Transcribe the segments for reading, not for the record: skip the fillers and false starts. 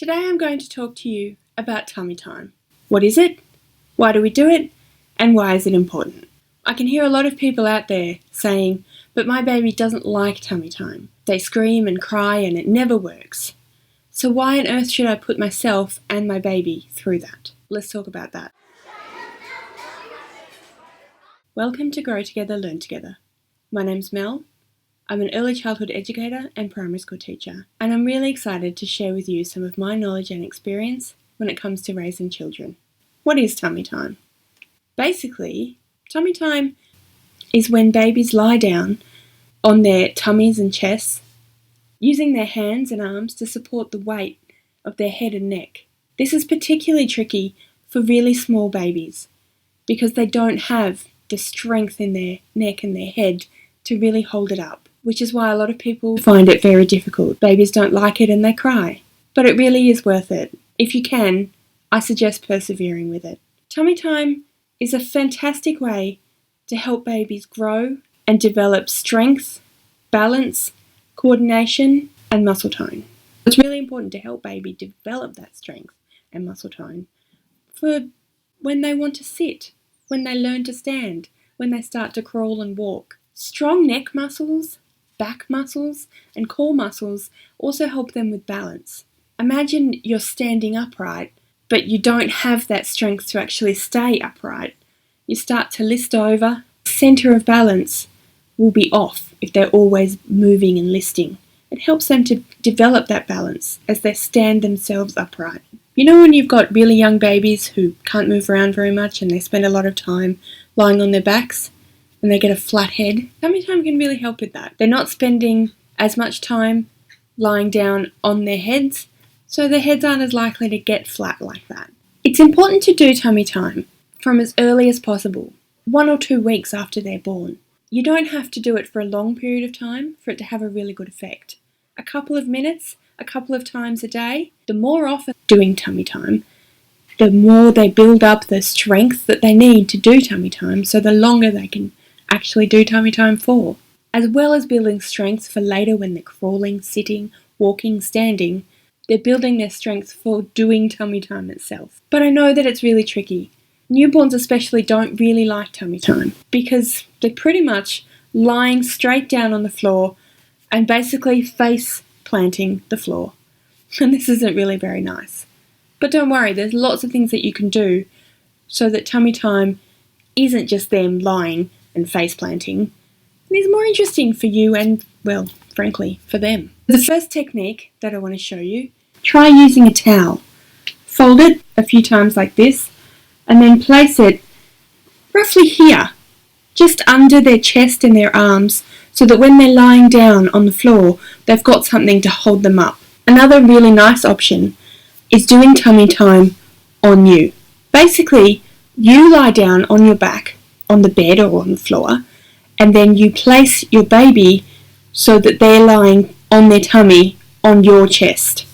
Today I'm going to talk to you about tummy time. What is it? Why do we do it? And why is it important? I can hear a lot of people out there saying, but my baby doesn't like tummy time. They scream and cry and it never works. So why on earth should I put myself and my baby through that? Let's talk about that. Welcome to Grow Together, Learn Together. My name's Mel. I'm an early childhood educator and primary school teacher, and I'm really excited to share with you some of my knowledge and experience when it comes to raising children. What is tummy time? Basically, tummy time is when babies lie down on their tummies and chests, using their hands and arms to support the weight of their head and neck. This is particularly tricky for really small babies because they don't have the strength in their neck and their head to really hold it up, which is why a lot of people find it very difficult. Babies don't like it and they cry. But it really is worth it. If you can, I suggest persevering with it. Tummy time is a fantastic way to help babies grow and develop strength, balance, coordination, and muscle tone. It's really important to help baby develop that strength and muscle tone for when they want to sit, when they learn to stand, when they start to crawl and walk. Strong neck muscles, back muscles, and core muscles also help them with balance. Imagine you're standing upright, but you don't have that strength to actually stay upright. You start to list over. Center of balance will be off if they're always moving and listing. It helps them to develop that balance as they stand themselves upright. You know when you've got really young babies who can't move around very much and they spend a lot of time lying on their backs and they get a flat head? Tummy time can really help with that. They're not spending as much time lying down on their heads, so their heads aren't as likely to get flat like that. It's important to do tummy time from as early as possible, 1 or 2 weeks after they're born. You don't have to do it for a long period of time for it to have a really good effect. A couple of minutes, a couple of times a day, the more often doing tummy time, the more they build up the strength that they need to do tummy time, so the longer they can actually do tummy time for. As well as building strength for later when they're crawling, sitting, walking, standing, they're building their strength for doing tummy time itself. But I know that it's really tricky. Newborns especially don't really like tummy time because they're pretty much lying straight down on the floor and basically face planting the floor. And this isn't really very nice. But don't worry, there's lots of things that you can do so that tummy time isn't just them lying and face planting. It is more interesting for you and, well, frankly, for them. The first technique that I want to show you, try using a towel. Fold it a few times like this and then place it roughly here, just under their chest and their arms, so that when they're lying down on the floor, they've got something to hold them up. Another really nice option is doing tummy time on you. Basically, you lie down on your back, on the bed or on the floor, and then you place your baby so that they're lying on their tummy on your chest.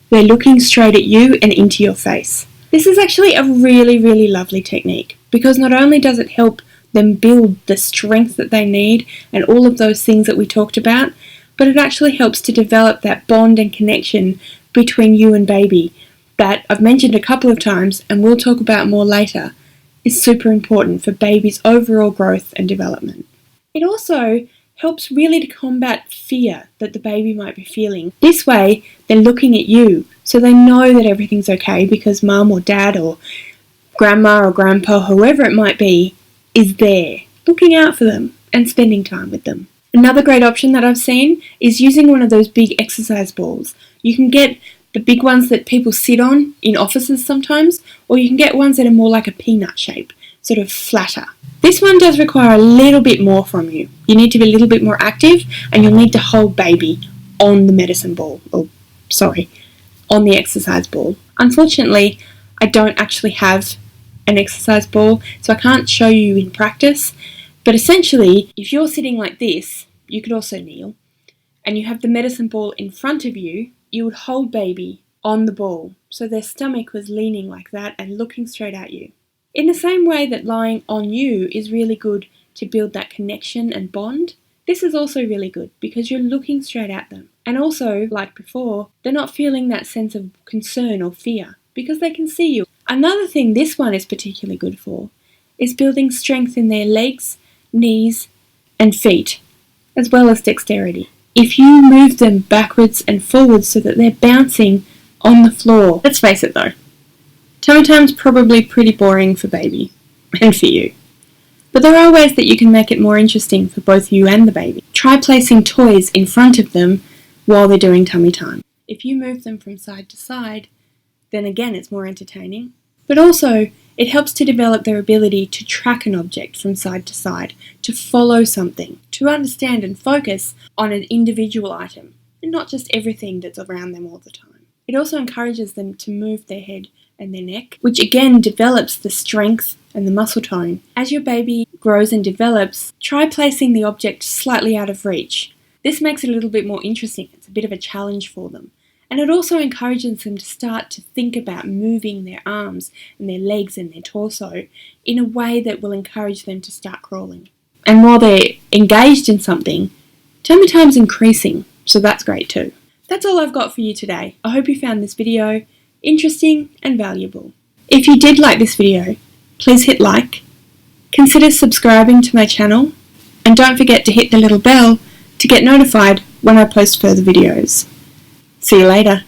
They're looking straight at you and into your face. This is actually a really, really lovely technique because not only does it help them build the strength that they need and all of those things that we talked about, but it actually helps to develop that bond and connection between you and baby that I've mentioned a couple of times and we'll talk about more later is super important for baby's overall growth and development. It also helps really to combat fear that the baby might be feeling. This way, they're looking at you, so they know that everything's okay because mum or dad or grandma or grandpa, whoever it might be, is there, looking out for them and spending time with them. Another great option that I've seen is using one of those big exercise balls. You can get the big ones that people sit on in offices sometimes, or you can get ones that are more like a peanut shape, sort of flatter. This one does require a little bit more from you. You need to be a little bit more active and you'll need to hold baby on the medicine ball, on the exercise ball. Unfortunately, I don't actually have an exercise ball, so I can't show you in practice, but essentially, if you're sitting like this, you could also kneel, and you have the medicine ball in front of you, you would hold baby on the ball, so their stomach was leaning like that and looking straight at you. In the same way that lying on you is really good to build that connection and bond, This is also really good because you're looking straight at them. And also, like before, they're not feeling that sense of concern or fear because they can see you. Another thing this one is particularly good for is building strength in their legs, knees, and feet, as well as dexterity. If you move them backwards and forwards so that they're bouncing on the floor, let's face it though, tummy time's probably pretty boring for baby and for you. But there are ways that you can make it more interesting for both you and the baby. Try placing toys in front of them while they're doing tummy time. If you move them from side to side, then again it's more entertaining. But also, it helps to develop their ability to track an object from side to side, to follow something, to understand and focus on an individual item, and not just everything that's around them all the time. It also encourages them to move their head and their neck, which again develops the strength and the muscle tone. As your baby grows and develops, try placing the object slightly out of reach. This makes it a little bit more interesting. It's a bit of a challenge for them. And it also encourages them to start to think about moving their arms and their legs and their torso in a way that will encourage them to start crawling. And while they're engaged in something, tummy time's increasing, so that's great too. That's all I've got for you today. I hope you found this video interesting and valuable. If you did like this video, please hit like, consider subscribing to my channel, and don't forget to hit the little bell to get notified when I post further videos. See you later.